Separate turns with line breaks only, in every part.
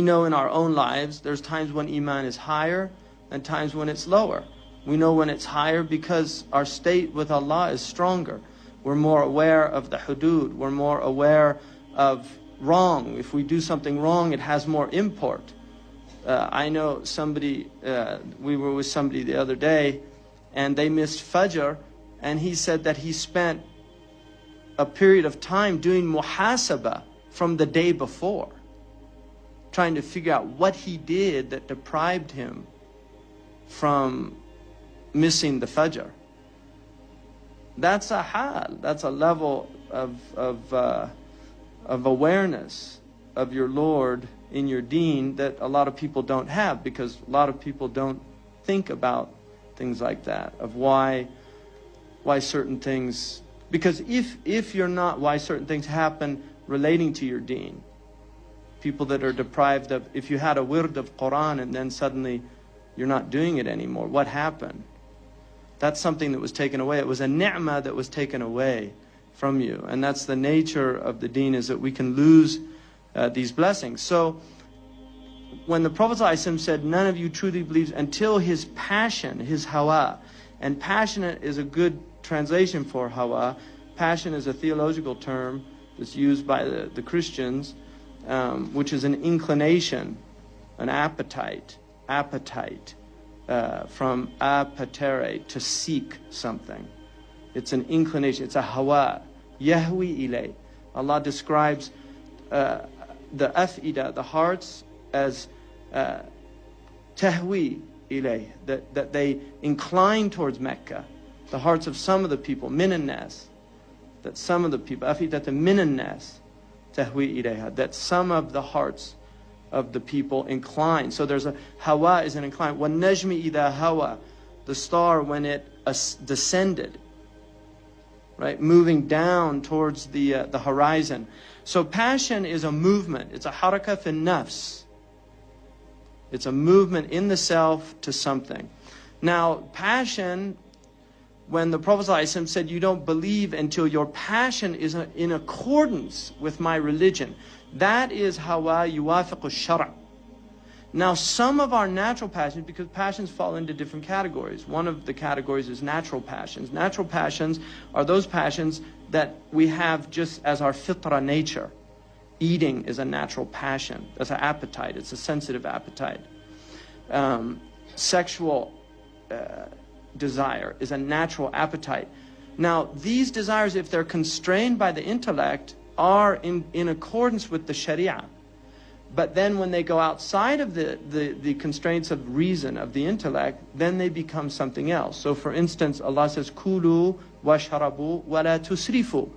We know in our own lives, there's times when Iman is higher and times when it's lower. We know when it's higher because our state with Allah is stronger. We're more aware of the hudud. We're more aware of wrong. If we do something wrong, it has more import. I know somebody, we were with somebody the other day, and they missed Fajr, and he said that he spent a period of time doing muhasabah from the day before, trying to figure out what he did that deprived him from missing the Fajr. That's a hal, that's a level of awareness of your Lord in your deen that a lot of people don't have, because a lot of people don't think about things like that, of why certain things, because if you're not, why certain things happen relating to your deen. People that are deprived of, if you had a wird of Quran and then suddenly you're not doing it anymore, what happened? That's something that was taken away. It was a ni'mah that was taken away from you. And that's the nature of the deen, is that we can lose these blessings. So when the Prophet ﷺ said, none of you truly believes until his passion, his HAWA, and passionate is a good translation for HAWA. Passion is a theological term that's used by the Christians, which is an inclination, an appetite, from apatere, to seek something. It's an inclination, it's a hawa, yahwi ilay. Allah describes the af'ida, the hearts, as tahwi ilay, that they incline towards Mecca. The hearts of some of the people, minan nas, that some of the people, af'idata minan nas, tahwi ilayha, that some of the hearts of the people incline. So there's a hawa is an incline. Wa najmi idha hawa, the star when it descended, right, moving down towards the horizon. So passion is a movement. It's a haraka fi nafs. It's a movement in the self to something. Now, passion, when the Prophet ﷺ said, you don't believe until your passion is in accordance with my religion, that is hawa yuwafiq al-shara'. Now, some of our natural passions, because passions fall into different categories. One of the categories is natural passions. Natural passions are those passions that we have just as our fitra nature. Eating is a natural passion. That's an appetite. It's a sensitive appetite. Sexual desire is a natural appetite. Now, these desires, if they're constrained by the intellect, are in accordance with the Sharia. But then when they go outside of the constraints of reason, of the intellect, then they become something else. So for instance, Allah says, Kulu washarabu wa la tusrifu.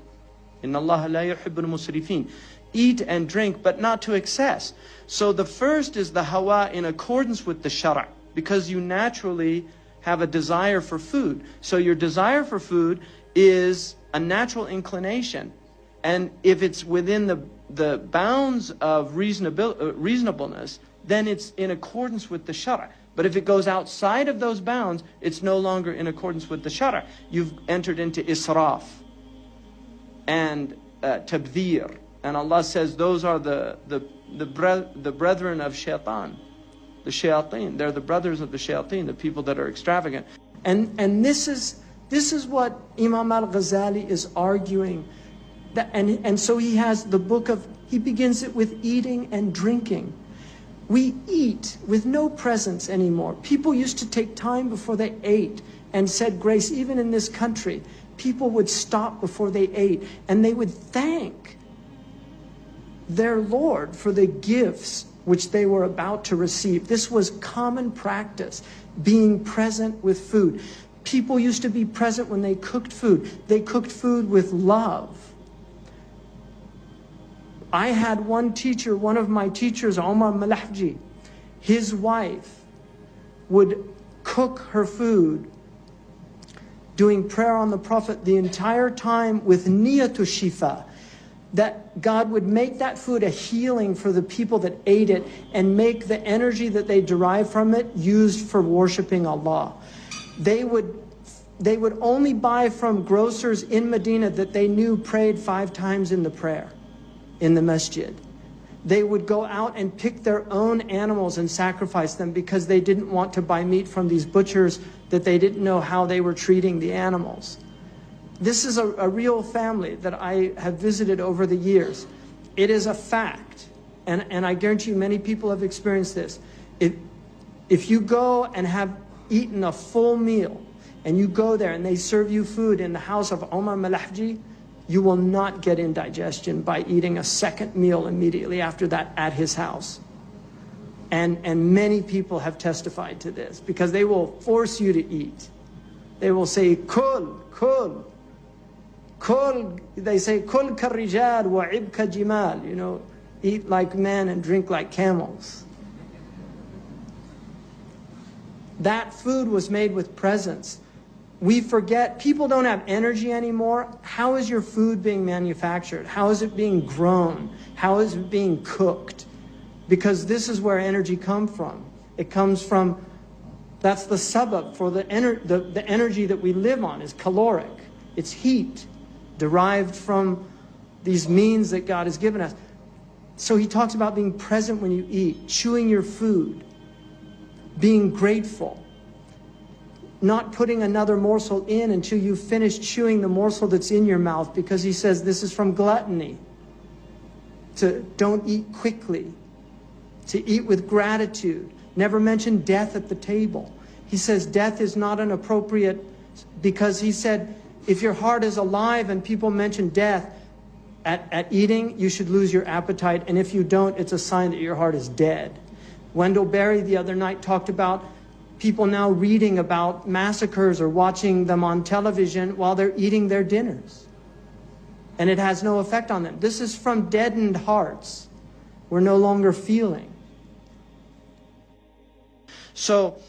Inna Allah la yuhibbul musrifin. Eat and drink, but not to excess. So the first is the hawa in accordance with the shara', because you naturally have a desire for food. So your desire for food is a natural inclination. And if it's within the bounds of reasonableness, then it's in accordance with the shara'. But if it goes outside of those bounds, it's no longer in accordance with the shara'. You've entered into israf and tabdhir. And Allah says those are the brethren of shaitan, the shayateen. They're the brothers of the shayateen, the people that are extravagant. And this is what Imam al-Ghazali is arguing. And so he has the book of, he begins it with eating and drinking. We eat with no presence anymore. People used to take time before they ate and said grace. Even in this country, people would stop before they ate and they would thank their Lord for the gifts which they were about to receive. This was common practice, being present with food. People used to be present when they cooked food. They cooked food with love. I had one teacher, one of my teachers, Omar Malahji, his wife would cook her food, doing prayer on the Prophet the entire time with niyatu shifa, that God would make that food a healing for the people that ate it and make the energy that they derive from it used for worshiping Allah. They would only buy from grocers in Medina that they knew prayed 5 times in the prayer in the masjid. They would go out and pick their own animals and sacrifice them because they didn't want to buy meat from these butchers that they didn't know how they were treating the animals. This is a real family that I have visited over the years. It is a fact, and I guarantee you many people have experienced this. If you go and have eaten a full meal, and you go there and they serve you food in the house of Omar Malahji, you will not get indigestion by eating a second meal immediately after that at his house. And many people have testified to this because they will force you to eat. They will say, Kul, kul, kul. They say, Kul karrijal wa ibka jimal. You know, eat like men and drink like camels. That food was made with presence. We forget, people don't have energy anymore. How is your food being manufactured? How is it being grown? How is it being cooked? Because this is where energy comes from. It comes from, that's the sabab for the energy that we live on is caloric. It's heat derived from these means that God has given us. So he talks about being present when you eat, chewing your food, being grateful, not putting another morsel in until you finish chewing the morsel that's in your mouth, because he says this is from gluttony. To don't eat quickly, to eat with gratitude. Never mention death at the table. He says death is not an appropriate, because he said if your heart is alive and people mention death at eating, you should lose your appetite, and if you don't, it's a sign that your heart is dead. Wendell Berry the other night talked about people now reading about massacres or watching them on television while they're eating their dinners. And it has no effect on them. This is from deadened hearts. We're no longer feeling. So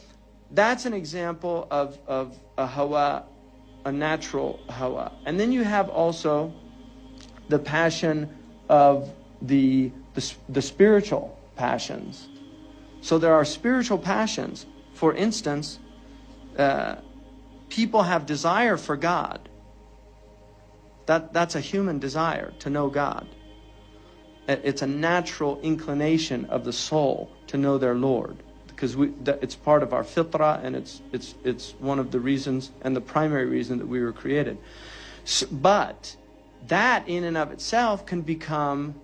that's an example of a HAWA, a natural HAWA. And then you have also the passion of the spiritual passions. So there are spiritual passions. For instance, people have desire for God. That's a human desire to know God. It's a natural inclination of the soul to know their Lord, because it's part of our fitrah, and it's one of the reasons and the primary reason that we were created. So, but that in and of itself can become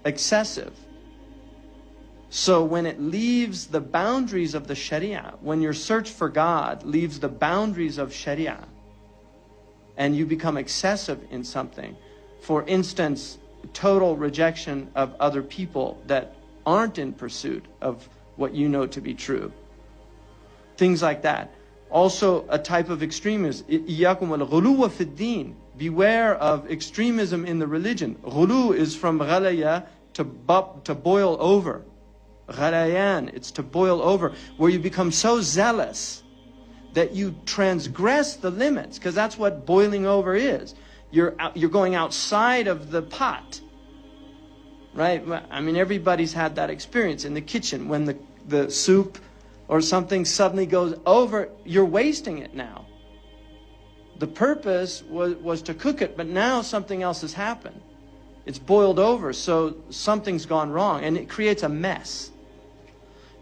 excessive. So when it leaves the boundaries of the Sharia, when your search for God leaves the boundaries of Sharia, and you become excessive in something, for instance, total rejection of other people that aren't in pursuit of what you know to be true, things like that. Also a type of extremism, إِيَّاكُمْ وَالْغُلُوَّ فِي الدِّينِ. Beware of extremism in the religion. Ghulu is from ghalaya, to boil over. Ghalayan, it's to boil over, where you become so zealous that you transgress the limits, because that's what boiling over is. You're going outside of the pot, right? I mean, everybody's had that experience in the kitchen when the soup or something suddenly goes over. You're wasting it now. The purpose was to cook it, but now something else has happened. It's boiled over, so something's gone wrong, and it creates a mess.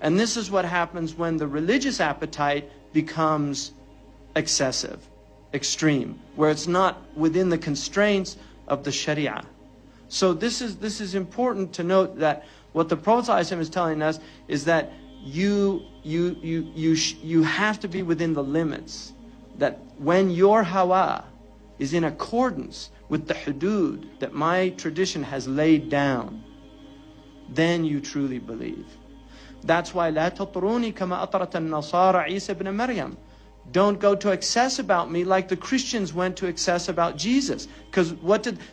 And this is what happens when the religious appetite becomes excessive, extreme, where it's not within the constraints of the Sharia. So this is important to note, that what the Prophet ﷺ is telling us is that you have to be within the limits. That when your hawa is in accordance with the hudud that my tradition has laid down, then you truly believe. That's why لا تطروني كما أطرت النصارى عيسى ابن مريم. Don't go to excess about me like the Christians went to excess about Jesus. Because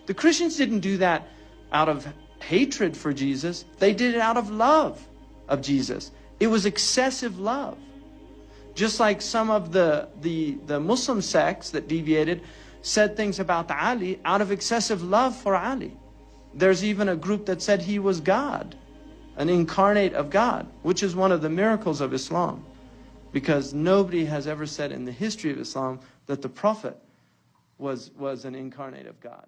the Christians didn't do that out of hatred for Jesus. They did it out of love of Jesus. It was excessive love. Just like some of the Muslim sects that deviated said things about Ali out of excessive love for Ali. There's even a group that said he was God, an incarnate of God, which is one of the miracles of Islam. Because nobody has ever said in the history of Islam that the Prophet was an incarnate of God.